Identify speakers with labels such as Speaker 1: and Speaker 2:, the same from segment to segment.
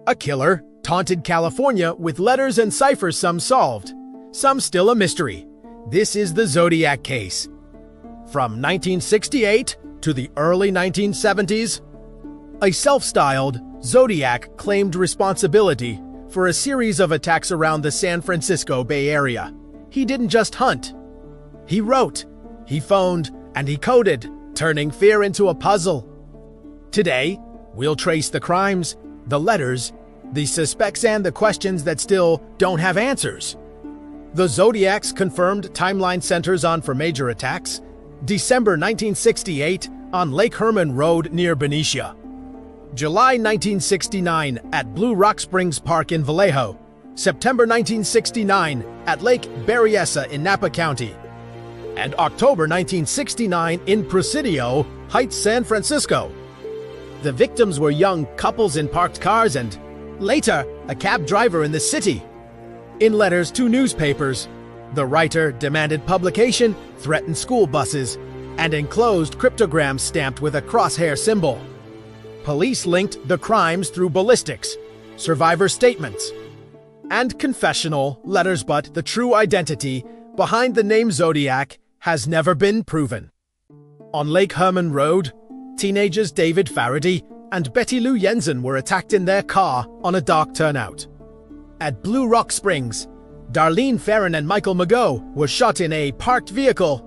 Speaker 1: A killer taunted California with letters and ciphers, some solved, some still a mystery. This is the Zodiac case. From 1968 to the early 1970s, a self-styled Zodiac claimed responsibility for a series of attacks around the San Francisco Bay Area. He didn't just hunt. He wrote, he phoned, and he coded, turning fear into a puzzle. Today, we'll trace the crimes, the letters, the suspects, and the questions that still don't have answers. The Zodiac's confirmed timeline centers on for major attacks: December 1968 on Lake Herman Road near Benicia, July 1969 at Blue Rock Springs Park in Vallejo, September 1969 at Lake Berryessa in Napa County, and October 1969 in Presidio Heights, San Francisco. The victims were young couples in parked cars and, later, a cab driver in the city. In letters to newspapers, the writer demanded publication, threatened school buses, and enclosed cryptograms stamped with a crosshair symbol. Police linked the crimes through ballistics, survivor statements, and confessional letters, but the true identity behind the name Zodiac has never been proven. On Lake Herman Road, teenagers David Faraday and Betty Lou Jensen were attacked in their car on a dark turnout. At Blue Rock Springs, Darlene Ferrin and Michael Mageau were shot in a parked vehicle.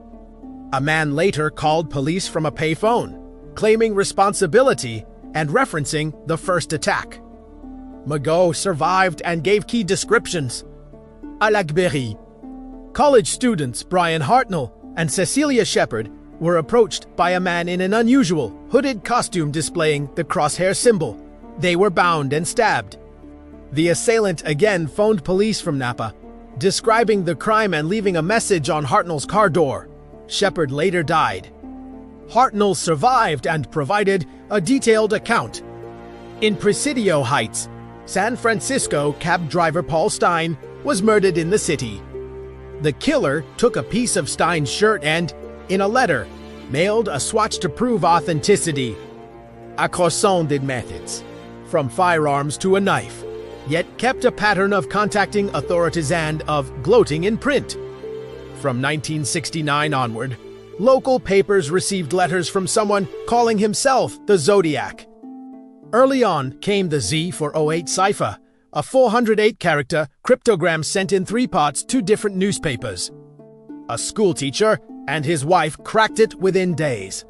Speaker 1: A man later called police from a payphone, claiming responsibility and referencing the first attack. Mageau survived and gave key descriptions. À l'Agbery. College students Brian Hartnell and Cecilia Shepard were approached by a man in an unusual, hooded costume displaying the crosshair symbol. They were bound and stabbed. The assailant again phoned police from Napa, describing the crime and leaving a message on Hartnell's car door. Shepard later died. Hartnell survived and provided a detailed account. In Presidio Heights, San Francisco cab driver Paul Stein was murdered in the city. The killer took a piece of Stein's shirt and, in a letter, mailed a swatch to prove authenticity. A croissant did methods, from firearms to a knife, yet kept a pattern of contacting authorities and of gloating in print. From 1969 onward, local papers received letters from someone calling himself the Zodiac. Early on came the Z for 08 cipher, a 408-character cryptogram sent in 3 parts to different newspapers. A schoolteacher and his wife cracked it within days.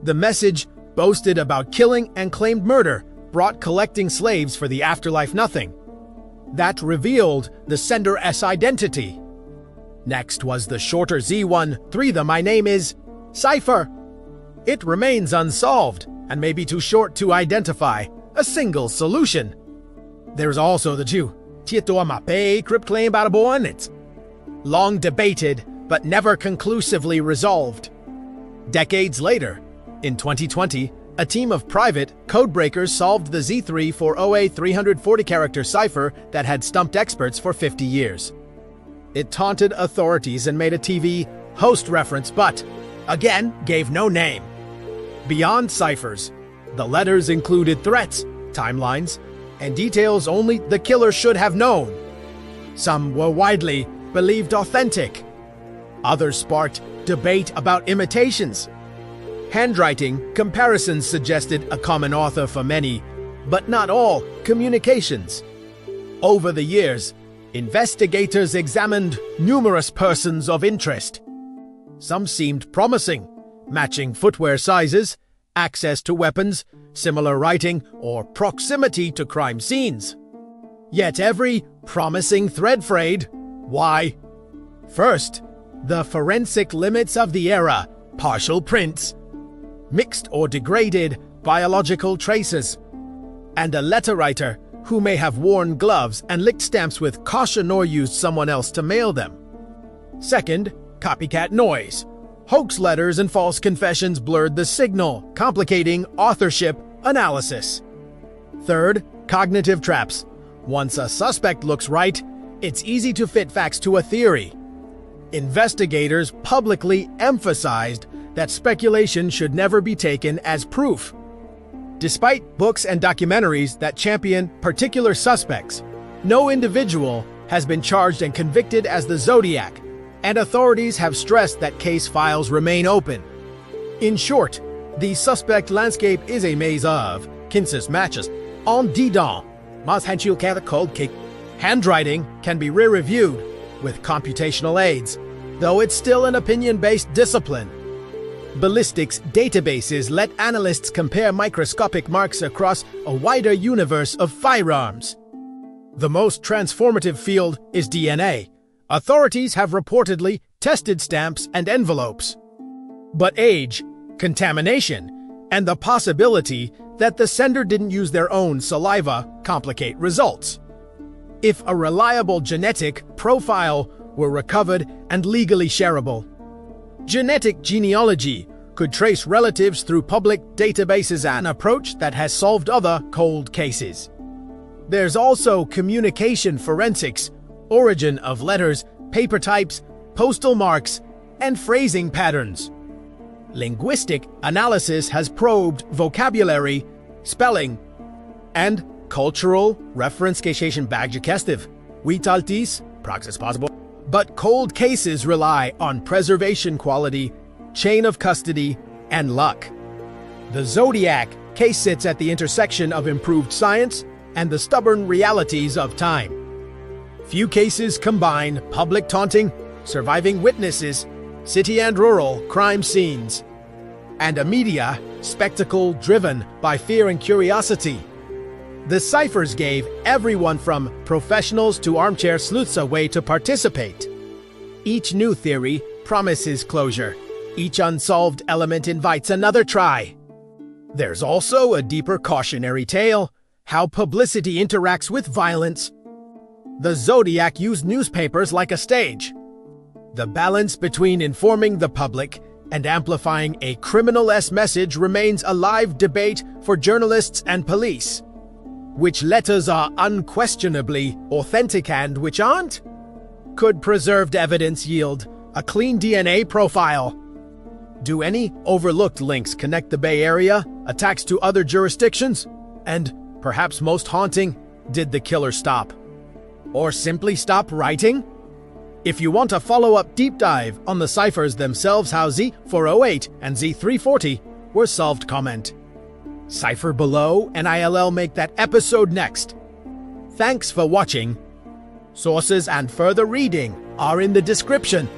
Speaker 1: The message boasted about killing and claimed murder, brought collecting slaves for the afterlife nothing. That revealed the sender's identity. Next was the shorter Z13, the My Name Is cipher. It remains unsolved and may be too short to identify a single solution. There's also the Tieto Mape crypt claim about a boy, and it's long debated but never conclusively resolved. Decades later, in 2020, a team of private codebreakers solved the Z3 for OA 340-character cipher that had stumped experts for 50 years. It taunted authorities and made a TV host reference, but, again, gave no name. Beyond ciphers, the letters included threats, timelines, and details only the killer should have known. Some were widely believed authentic. Others sparked debate about imitations. Handwriting comparisons suggested a common author for many, but not all, communications. Over the years, investigators examined numerous persons of interest. Some seemed promising, matching footwear sizes, access to weapons, similar writing, or proximity to crime scenes. Yet every promising thread frayed. Why? First, the forensic limits of the era, partial prints, mixed or degraded biological traces, and a letter writer who may have worn gloves and licked stamps with caution or used someone else to mail them. Second, copycat noise. Hoax letters and false confessions blurred the signal, complicating authorship analysis. Third, cognitive traps. Once a suspect looks right, it's easy to fit facts to a theory. Investigators publicly emphasized that speculation should never be taken as proof. Despite books and documentaries that champion particular suspects, no individual has been charged and convicted as the Zodiac, and authorities have stressed that case files remain open. In short, the suspect landscape is a maze of concise matches en dedans, cold kick. Handwriting can be re-reviewed with computational aids, though it's still an opinion-based discipline. Ballistics databases let analysts compare microscopic marks across a wider universe of firearms. The most transformative field is DNA. Authorities have reportedly tested stamps and envelopes. But age, contamination, and the possibility that the sender didn't use their own saliva complicate results. If a reliable genetic profile were recovered and legally shareable, genetic genealogy could trace relatives through public databases, an approach that has solved other cold cases. There's also communication forensics, origin of letters, paper types, postal marks, and phrasing patterns. Linguistic analysis has probed vocabulary, spelling, and cultural reference bagjakestiv. Witaltis, praxis possible. But cold cases rely on preservation quality, chain of custody, and luck. The Zodiac case sits at the intersection of improved science and the stubborn realities of time. Few cases combine public taunting, surviving witnesses, city and rural crime scenes, and a media spectacle driven by fear and curiosity. The Ciphers gave everyone from professionals to armchair sleuths a way to participate. Each new theory promises closure. Each unsolved element invites another try. There's also a deeper cautionary tale, how publicity interacts with violence. The Zodiac used newspapers like a stage. The balance between informing the public and amplifying a criminal-esque message remains a live debate for journalists and police. Which letters are unquestionably authentic and which aren't? Could preserved evidence yield a clean DNA profile? Do any overlooked links connect the Bay Area, attacks to other jurisdictions? And, perhaps most haunting, did the killer stop? Or simply stop writing? If you want a follow-up deep dive on the ciphers themselves, how Z408 and Z340 were solved, comment. Cipher below and I'll make that episode next. Thanks for watching. Sources and further reading are in the description.